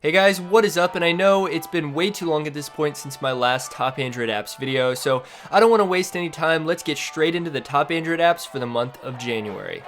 Hey guys, what is up? And I know it's been way too long at this point since my last top Android apps video, so I don't want to waste any time. Let's get straight into the top Android apps for the month of January.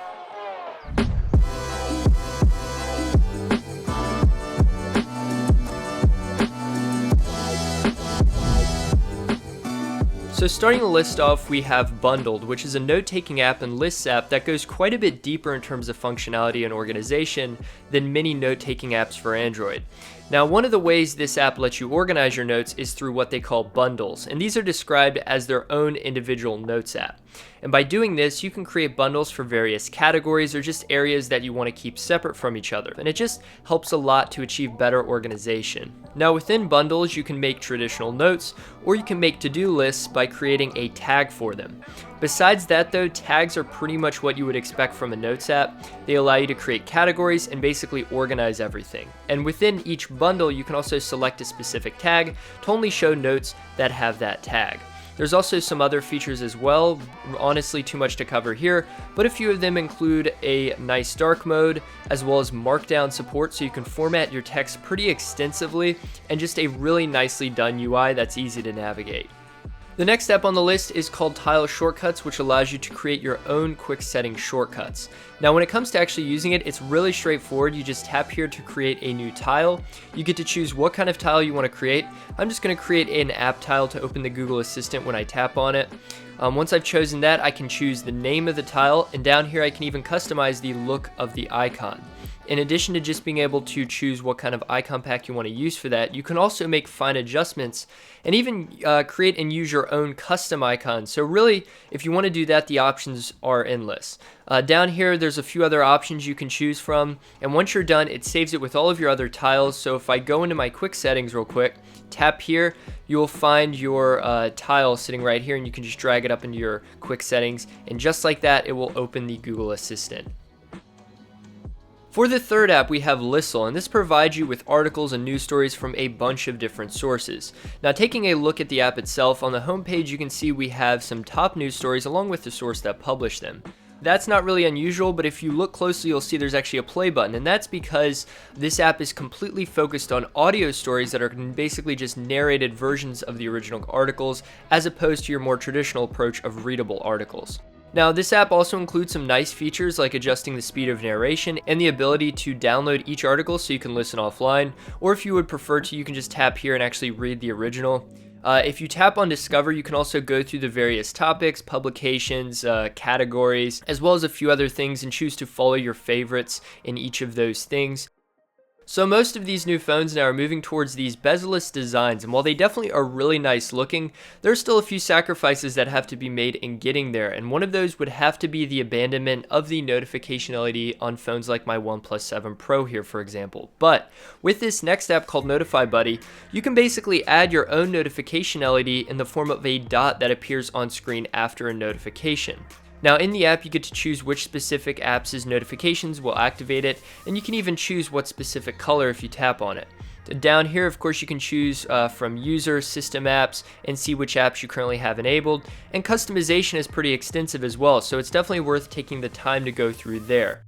So starting the list off, we have Bundled, which is a note-taking app and lists app that goes quite a bit deeper in terms of functionality and organization than many note-taking apps for Android. Now, one of the ways this app lets you organize your notes is through what they call bundles, and these are described as their own individual notes app. And by doing this, you can create bundles for various categories or just areas that you want to keep separate from each other, and it just helps a lot to achieve better organization. Now, within bundles, you can make traditional notes, or you can make to-do lists by creating a tag for them. Besides that though, tags are pretty much what you would expect from a notes app. They allow you to create categories and basically organize everything. And within each bundle, you can also select a specific tag to only show notes that have that tag. There's also some other features as well, honestly too much to cover here, but a few of them include a nice dark mode, as well as markdown support so you can format your text pretty extensively, and just a really nicely done UI that's easy to navigate. The next step on the list is called Tile Shortcuts, which allows you to create your own quick setting shortcuts. Now when it comes to actually using it, it's really straightforward. You just tap here to create a new tile. You get to choose what kind of tile you want to create. I'm just going to create an app tile to open the Google Assistant when I tap on it. Once I've chosen that, I can choose the name of the tile, and down here I can even customize the look of the icon. In addition to just being able to choose what kind of icon pack you want to use for that, you can also make fine adjustments and even create and use your own custom icons. So really, if you want to do that, the options are endless. Down here, there's a few other options you can choose from, and once you're done, it saves it with all of your other tiles. So if I go into my quick settings real quick, tap here, you will find your tile sitting right here, and you can just drag it up into your quick settings, and just like that, it will open the Google Assistant. For the third app, we have Listle, and this provides you with articles and news stories from a bunch of different sources. Now, taking a look at the app itself, on the home page you can see we have some top news stories along with the source that published them. That's not really unusual, but if you look closely, you'll see there's actually a play button, and that's because this app is completely focused on audio stories that are basically just narrated versions of the original articles, as opposed to your more traditional approach of readable articles. Now, this app also includes some nice features like adjusting the speed of narration and the ability to download each article so you can listen offline, or if you would prefer to, you can just tap here and actually read the original. If you tap on Discover, you can also go through the various topics, publications, categories, as well as a few other things, and choose to follow your favorites in each of those things. So most of these new phones now are moving towards these bezel-less designs, and while they definitely are really nice looking, there's still a few sacrifices that have to be made in getting there, and one of those would have to be the abandonment of the notification LED on phones like my OnePlus 7 Pro here, for example. But with this next app called Notify Buddy, you can basically add your own notification LED in the form of a dot that appears on screen after a notification. Now in the app, you get to choose which specific apps' notifications will activate it, and you can even choose what specific color if you tap on it. Down here, of course, you can choose from user, system apps, and see which apps you currently have enabled, and customization is pretty extensive as well, so it's definitely worth taking the time to go through there.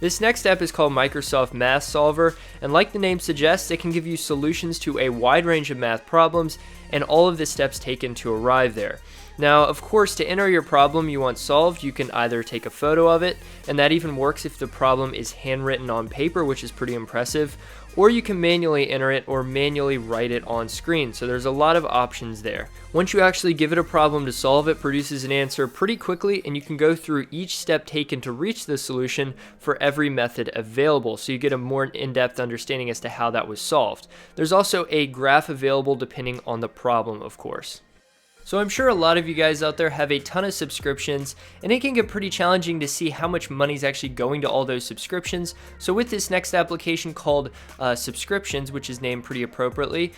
This next app is called Microsoft Math Solver, and like the name suggests, it can give you solutions to a wide range of math problems and all of the steps taken to arrive there. Now, of course, to enter your problem you want solved, you can either take a photo of it, and that even works if the problem is handwritten on paper, which is pretty impressive, or you can manually enter it or manually write it on screen, so there's a lot of options there. Once you actually give it a problem to solve, it produces an answer pretty quickly, and you can go through each step taken to reach the solution for every method available, so you get a more in-depth understanding as to how that was solved. There's also a graph available depending on the problem, of course. So I'm sure a lot of you guys out there have a ton of subscriptions, and it can get pretty challenging to see how much money is actually going to all those subscriptions. So with this next application called Subscriptions, which is named pretty appropriately,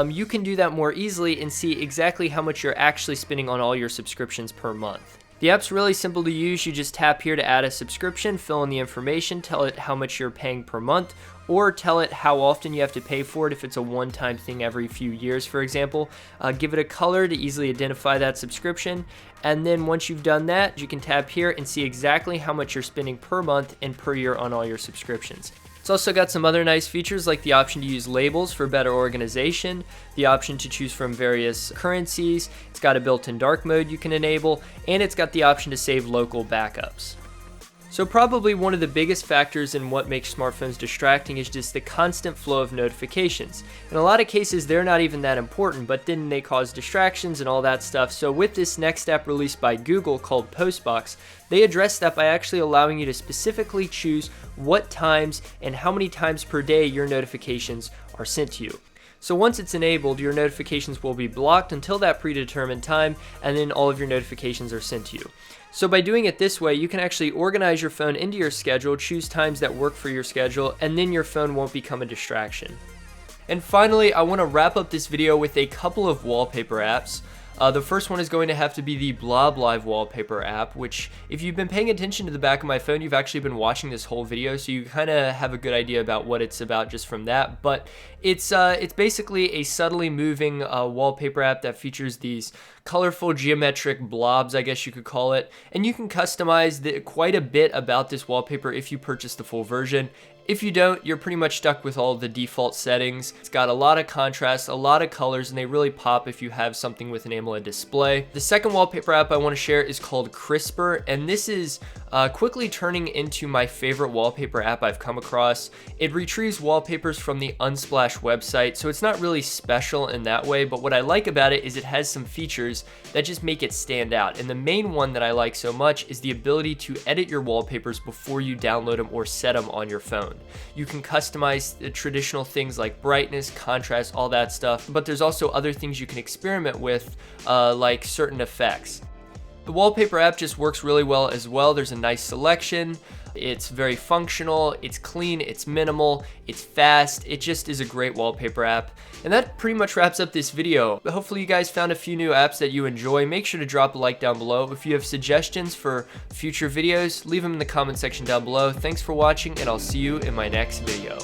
you can do that more easily and see exactly how much you're actually spending on all your subscriptions per month. The app's really simple to use. You just tap here to add a subscription, fill in the information, tell it how much you're paying per month, or tell it how often you have to pay for it if it's a one-time thing every few years, for example. Give it a color to easily identify that subscription, and then once you've done that, you can tap here and see exactly how much you're spending per month and per year on all your subscriptions. It's also got some other nice features like the option to use labels for better organization, the option to choose from various currencies, it's got a built-in dark mode you can enable, and it's got the option to save local backups. So probably one of the biggest factors in what makes smartphones distracting is just the constant flow of notifications. In a lot of cases, they're not even that important, but then they cause distractions and all that stuff. So with this next app released by Google called Postbox, they address that by actually allowing you to specifically choose what times and how many times per day your notifications are sent to you. So once it's enabled, your notifications will be blocked until that predetermined time, and then all of your notifications are sent to you. So by doing it this way, you can actually organize your phone into your schedule, choose times that work for your schedule, and then your phone won't become a distraction. And finally, I want to wrap up this video with a couple of wallpaper apps. The first one is going to have to be the Blob Live Wallpaper app, which if you've been paying attention to the back of my phone, you've actually been watching this whole video, so you kind of have a good idea about what it's about just from that. But it's basically a subtly moving wallpaper app that features these colorful geometric blobs, I guess you could call it, and you can customize quite a bit about this wallpaper if you purchase the full version. If you don't, you're pretty much stuck with all the default settings. It's got a lot of contrast, a lot of colors, and they really pop if you have something with an AMOLED display. The second wallpaper app I want to share is called Crisper, and this is quickly turning into my favorite wallpaper app I've come across. It retrieves wallpapers from the Unsplash website, so it's not really special in that way, but what I like about it is it has some features that just make it stand out. And the main one that I like so much is the ability to edit your wallpapers before you download them or set them on your phone. You can customize the traditional things like brightness, contrast, all that stuff, but there's also other things you can experiment with, like certain effects. The wallpaper app just works really well as well. There's a nice selection. It's very functional, it's clean, it's minimal, it's fast. It just is a great wallpaper app. And that pretty much wraps up this video. Hopefully you guys found a few new apps that you enjoy. Make sure to drop a like down below. If you have suggestions for future videos, leave them in the comment section down below. Thanks for watching, and I'll see you in my next video.